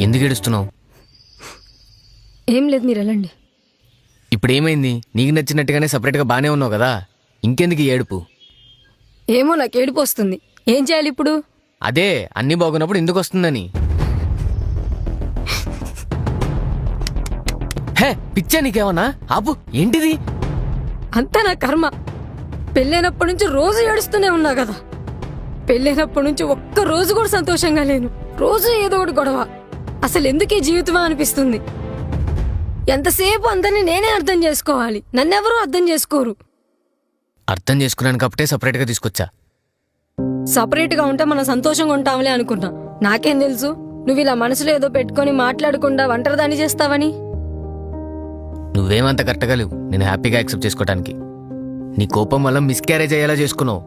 ఎందుకు ఏడుస్తున్నావు? ఏం లేదు, మీరు వెళ్ళండి. ఇప్పుడు ఏమైంది? నీకు నచ్చినట్టుగానే సపరేట్గా బాగానే ఉన్నావు కదా, ఇంకెందుకు ఈ ఏడుపు? ఏమో, నాకు ఏడుపు వస్తుంది. ఏం చేయాలి ఇప్పుడు? అదే అన్నీ బాగున్నప్పుడు ఎందుకు వస్తుందని. హే పిచ్చా నీకేమన్నా? ఆపు, ఏంటిది? అంతా నా కర్మ. పెళ్ళైనప్పటి నుంచి రోజు ఏడుస్తూనే ఉన్నా కదా. పెళ్ళైనప్పటి నుంచి ఒక్క రోజు కూడా సంతోషంగా లేను. రోజు ఏదో ఒకటి గొడవ. అసలు ఎందుకే జీవితమా అనిపిస్తుంది. ఎంతసేపు అందరినీ నేనే అర్థం చేసుకోవాలి, నన్నెవరూ అర్థం చేసుకోరు. అర్థం చేసుకున్నాను కాబట్టే సపరేట్గా తీసుకొచ్చా. సపరేట్గా ఉంటే మనం సంతోషంగా ఉంటాంలే అనుకున్నా. నాకేం తెలుసు నువ్వు ఇలా మనసులో ఏదో పెట్టుకొని మాట్లాడకుండా ఒంటరిదాన్ని చేస్తావని. నువ్వేమంత కరెక్ట్గా లేవు నేను హ్యాపీగా యాక్సెప్ట్ చేసుకోవడానికి. నీ కోపం వల్ల మిస్క్యారేజ్ అయ్యేలా చేసుకున్నావు.